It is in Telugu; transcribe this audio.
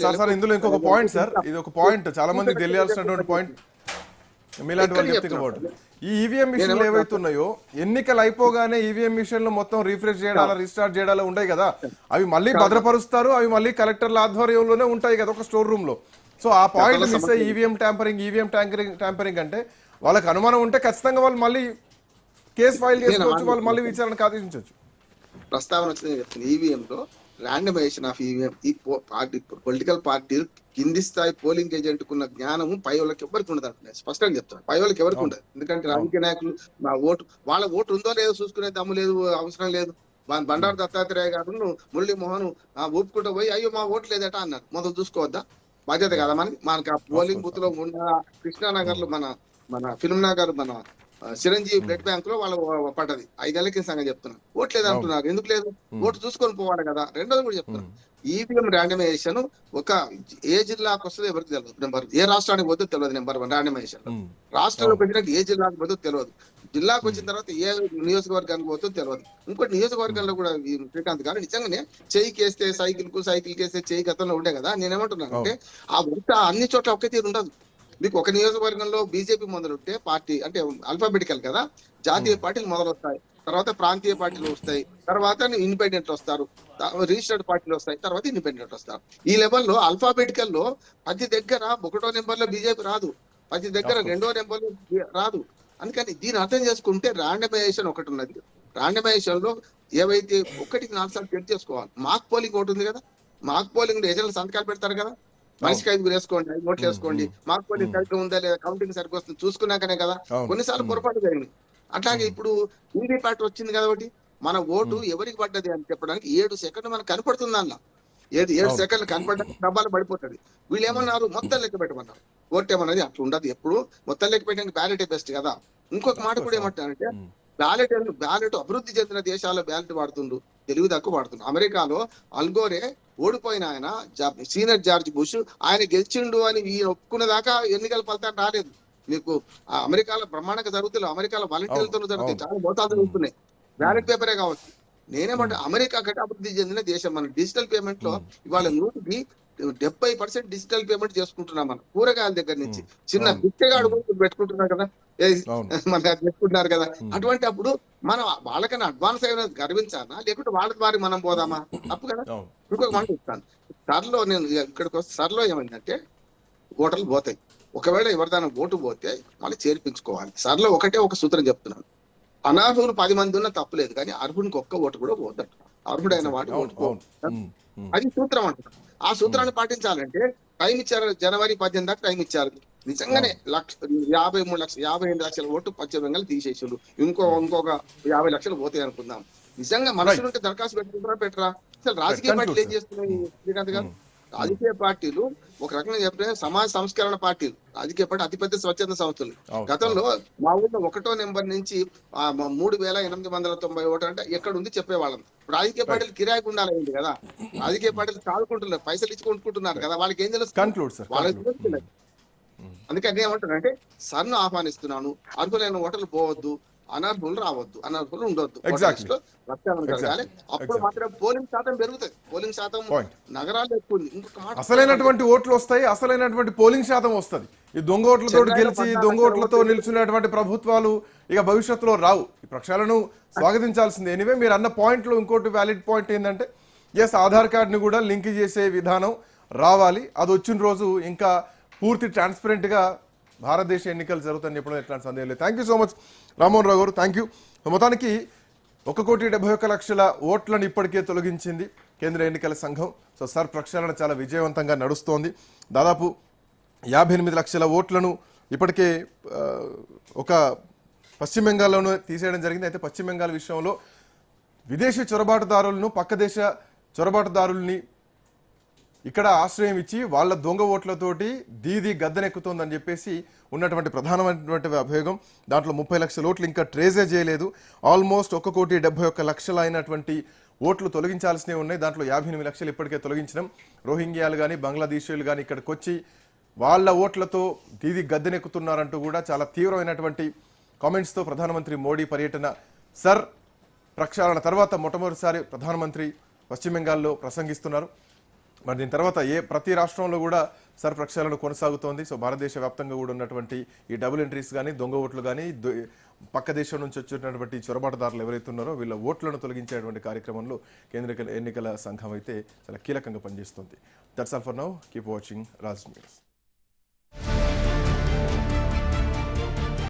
సార్ సార్ ఇందులో ఇంకొక పాయింట్ సార్, ఇది ఒక పాయింట్ చాలా మందికి తెలియాల్సినటువంటి పాయింట్, మీలాంటి వాళ్ళు చెప్తే బాగుంటుంది. ఈ ఈవీఎం మిషన్లు ఏవైతే ఉన్నాయో ఎన్నికలు అయిపోగానే ఈవీఎం మిషన్లు మొత్తం రీఫ్రెష్ చేయడాలా రీస్టార్ట్ చేయడాలా ఉంటాయి కదా, అవి మళ్ళీ భద్రపరుస్తారు, అవి మళ్ళీ కలెక్టర్ల ఆధ్వర్యంలోనే ఉంటాయి కదా ఒక స్టోర్ రూమ్ లో. సో ఆ పాయింట్ మిస్ అయ్యి ఈవీఎం ట్యాంపరింగ్ అంటే వాళ్ళకి అనుమానం ఉంటే ఖచ్చితంగా వాళ్ళు మళ్ళీ కేసు ఫైల్ చేసుకోవచ్చు, వాళ్ళు మళ్ళీ విచారణకు ఆదేశించవచ్చు. ప్రస్తావన వచ్చింది చెప్తుంది. ఈవీఎం లో ర్యాండమైజేషన్ ఆఫ్ ఈవీఎం, ఈ పార్టీ పొలిటికల్ పార్టీలు కింది స్థాయి పోలింగ్ ఏజెంట్ కున్న జ్ఞానము పై వాళ్ళకి ఎవరికి ఉండదు అంటున్నాయి. స్పష్టంగా చెప్తాను, పై వాళ్ళకి ఎవరికి ఉండదు. ఎందుకంటే రాజకీయ నాయకులు వాళ్ళ ఓటు ఉందో లేదో చూసుకునే దమ్ము లేదు, అవసరం లేదు. బండారు దత్తాత్రేయ గారు మురళీ మోహన్ ఊపుకుంటూ పోయి అయ్యో మా ఓటు లేదట అన్నారు. మొదలు చూసుకోవద్దా? బాధ్యత కదా మనకి ఆ పోలింగ్ బూత్ లో ఉన్న కృష్ణానగర్ లో మన ఫిల్మ్ నగర్ మన చిరంజీవి బ్లడ్ బ్యాంక్ లో వాళ్ళ పడ్డది. 5 ఏళ్ల కింద సంగతి చెప్తున్నారు. ఓటు లేదు అంటున్నారు. ఎందుకు లేదు? ఓటు చూసుకొని పోవాలి కదా. రెండోది కూడా చెప్తున్నారు, ఈవీఎం ర్యాండమైజేషన్ ఒక ఏ జిల్లాకు వస్తుందో ఎవరికి తెలియదు. నెంబర్ ఏ రాష్ట్రానికి పోతే తెలియదు. నెంబర్ 1 ర్యాండమైజేషన్ రాష్ట్రంలోకి వచ్చినాక ఏ జిల్లాకు పోతే తెలియదు. జిల్లాకు వచ్చిన తర్వాత ఏ నియోజకవర్గానికి పోతే తెలియదు. ఇంకోటి నియోజకవర్గంలో కూడా శ్రీకాంత్ గారు నిజంగానే చెయ్యికి వేస్తే సైకిల్ వేస్తే చెయ్యి గతంలో ఉండే కదా. నేనేమంటున్నాను అంటే ఆ వృత్త అన్ని చోట్ల ఒకే తీరు ఉండదు. మీకు ఒక నియోజకవర్గంలో బీజేపీ మొదలుంటే పార్టీ అంటే అల్ఫాబెటికల్ కదా, జాతీయ పార్టీలు మొదలు వస్తాయి, తర్వాత ప్రాంతీయ పార్టీలు వస్తాయి, తర్వాత ఇండిపెండెంట్లు వస్తారు, రిజిస్టర్డ్ పార్టీలు వస్తాయి, తర్వాత ఇండిపెండెంట్ వస్తారు. ఈ లెవెల్లో అల్ఫాబెటికల్ లో 10 దగ్గర 1వ నెంబర్ లో బీజేపీ రాదు, 10 దగ్గర 2వ నెంబర్ లో రాదు. అందుకని దీన్ని అర్థం చేసుకుంటే ర్యాండమైజేషన్ ఒకటి ఉన్నది. ర్యాండమైజేషన్ లో ఏవైతే 1కి 4 సార్లు చెక్ చేసుకోవాలి. మాక్ పోలింగ్ ఒకటి ఉంది కదా, మాక్ పోలింగ్ ఏజెంట్లు సంతకాలు పెడతారు కదా, మనిషికి 5 వేసుకోండి, 5 ఓట్లు వేసుకోండి, మాకు పోలింగ్ సరిగ్గా ఉందా లేదా, కౌంటింగ్ సరిగ్గా వస్తుంది చూసుకున్నాకనే కదా. కొన్నిసార్లు పొరపాటు జరిగింది. అట్లాగే ఇప్పుడు ఈవీ ప్యాట్ వచ్చింది కాబట్టి మన ఓటు ఎవరికి పడ్డది అని చెప్పడానికి 7 సెకండ్లు మనకు కనపడుతుంది. అన్న 7 సెకండ్లు కనపడడానికి డబ్బాలు పడిపోతుంది. వీళ్ళు ఏమన్నారు, మొత్తం లెక్క పెట్టమన్నారు. ఓటు ఏమన్నది అట్లా ఉండదు. ఎప్పుడు మొత్తం లెక్క పెట్టడానికి బ్యాలెట్ బెస్ట్ కదా. ఇంకొక మాట కూడా ఏమంటారంటే బ్యాలెట్ అభివృద్ధి చెందిన దేశాల్లో బ్యాలెట్ వాడుతుండ్రు, తెలుగు తక్కువ వాడుతుండ్రు. అమెరికాలో అల్గోరే ఓడిపోయిన ఆయన సీనియర్ జార్జ్ బుష్ ఆయన గెలిచిండు అని ఒప్పుకున్న దాకా ఎన్నికల ఫలితాలు రాలేదు. మీకు అమెరికాలో బ్రహ్మాండంగా జరుగుతుంది, అమెరికాలో వాలంటీర్లతో జరుగుతాయి, చాలా మోతాదు జరుగుతున్నాయి. బ్యాలెట్ పేపరే కావచ్చు. నేనేమంటే అమెరికా కంటే అభివృద్ధి చెందిన దేశం. మన డిజిటల్ పేమెంట్ లో ఇవాళ 100కి 70% డిజిటల్ పేమెంట్ చేసుకుంటున్నాం. మనం కూరగాయల దగ్గర నుంచి చిన్న బిచ్చగాడు పెట్టుకుంటున్నారు కదా, మన పెట్టుకుంటున్నారు కదా. అటువంటి అప్పుడు మనం వాళ్ళకన్నా అడ్వాన్స్ అయిన గర్వించాలా, లేకుంటే వాళ్ళ ద్వారా మనం పోదామా? తప్పు కదా. ఇంకొక మాట చెప్తాను. సర్లో నేను ఇక్కడికి వస్తే సర్లో ఏమైందంటే ఓటర్లు పోతాయి. ఒకవేళ ఎవరిదైనా ఓటు పోతే మళ్ళీ చేర్పించుకోవాలి. సర్లో ఒక సూత్రం చెప్తున్నాను, అనర్హులు 10 మంది ఉన్నా తప్పులేదు, కానీ అర్హునికి ఒక్క ఓటు కూడా పోద్దంట. అర్హుడైన వాడు ఓటు పోదు, అది సూత్రం అంటున్నాను. ఆ సూత్రాన్ని పాటించాలంటే టైం ఇచ్చారు, జనవరి 18 దాకా టైం ఇచ్చారు. నిజంగానే 55 లక్షల ఓటు పశ్చిమ బెంగాల్ తీసేసారు. ఇంకొక 50 లక్షలు పోతాయి అనుకుందాం. నిజంగా మనుషులు ఉంటే దరఖాస్తు పెట్టరా? అసలు రాజకీయ పార్టీలు ఏం చేస్తున్నాయి శ్రీకాంత్ గారు? రాజకీయ పార్టీలు ఒక రకంగా చెప్తే సమాజ సంస్కరణ పార్టీలు. రాజకీయ పార్టీ అతిపెద్ద స్వచ్ఛంద సంస్థలు. గతంలో మా ఊళ్ళో 1వ నెంబర్ నుంచి 3890 ఓటు అంటే ఎక్కడ ఉంది చెప్పేవాళ్ళం. రాజకీయ పార్టీలు కిరాయికి ఉండాలి కదా. రాజకీయ పార్టీలు చాలుకుంటున్నారు, పైసలు ఇచ్చి కొనుక్కుంటున్నారు కదా. వాళ్ళకి ఏం తెలుసు? వాళ్ళకి అందుకని ఏమంటారంటే సర్ను ఆహ్వానిస్తున్నాను, అర్హులైన ఓటర్లు పోవద్దు, అనర్హులు రావద్దు, అనర్హులు ఉండొద్దు. అప్పుడు మాత్రం పోలింగ్ శాతం పెరుగుతుంది. పోలింగ్ శాతం నగరాల్లో ఎక్కువ ఉంది. అసలైనటువంటి ఓట్లు వస్తాయి, అసలైనటువంటి పోలింగ్ శాతం వస్తుంది. ఈ దొంగ ఓట్లతో గెలిచి దొంగ ఓట్లతో నిల్చున్నటువంటి ప్రభుత్వాలు ఇక భవిష్యత్తులో రావు. ఈ ప్రక్షాళనను స్వాగతించాల్సిందే. ఎనివే మీరు అన్న పాయింట్ లో ఇంకోటి వ్యాలిడ్ పాయింట్ ఏంటంటే ఆధార్ కార్డుని కూడా లింక్ చేసే విధానం రావాలి. అది వచ్చిన రోజు ఇంకా పూర్తి ట్రాన్స్పరెంట్ గా భారతదేశ ఎన్నికలు జరుగుతాయని చెప్పడం ఎట్లాంటి సందేహం లేదు. Thank you so much Rammohan Rao garu, thank you. మొత్తానికి 1,71,00,000 ఓట్లను ఇప్పటికే తొలగించింది కేంద్ర ఎన్నికల సంఘం. సో సార్ ప్రక్షాళన చాలా విజయవంతంగా నడుస్తోంది. దాదాపు 58 లక్షల ఓట్లను ఇప్పటికే ఒక పశ్చిమ బెంగాల్లోనూ తీసేయడం జరిగింది. అయితే పశ్చిమ బెంగాల్ విషయంలో విదేశీ చొరబాటుదారులను, పక్క దేశ చొరబాటుదారుల్ని ఇక్కడ ఆశ్రయం ఇచ్చి వాళ్ళ దొంగ ఓట్లతోటి దీది గద్దెనెక్కుతోందని చెప్పేసి ఉన్నటువంటి ప్రధానమైనటువంటి అభియోగం. దాంట్లో 30 లక్షల ఓట్లు ఇంకా ట్రేజే చేయలేదు. ఆల్మోస్ట్ 1,71,00,000 అయినటువంటి ఓట్లు తొలగించాల్సినవి ఉన్నాయి. దాంట్లో 58 లక్షలు ఇప్పటికే తొలగించడం. రోహింగ్యాలు కానీ బంగ్లాదేశీయులు కానీ ఇక్కడికి వచ్చి వాళ్ళ ఓట్లతో దీది గద్దెనెక్కుతున్నారంటూ కూడా చాలా తీవ్రమైనటువంటి కామెంట్స్తో ప్రధానమంత్రి మోడీ పర్యటన. సర్ ప్రక్షాళన తర్వాత మొట్టమొదటిసారి ప్రధానమంత్రి పశ్చిమ బెంగాల్లో ప్రసంగిస్తున్నారు. మరి దీని తర్వాత ప్రతి రాష్ట్రంలో కూడా ప్రక్షాళన కొనసాగుతోంది. సో భారతదేశ వ్యాప్తంగా కూడా ఉన్నటువంటి ఈ డబుల్ ఎంట్రీస్ కానీ, దొంగ ఓట్లు కానీ, పక్క దేశం నుంచి వచ్చినటువంటి చొరబాటుదారులు ఎవరైతే ఉన్నారో వీళ్ళ ఓట్లను తొలగించేటువంటి కార్యక్రమంలో కేంద్ర ఎన్నికల సంఘం అయితే చాలా కీలకంగా పనిచేస్తుంది. That's all for now. Keep watching Raj news.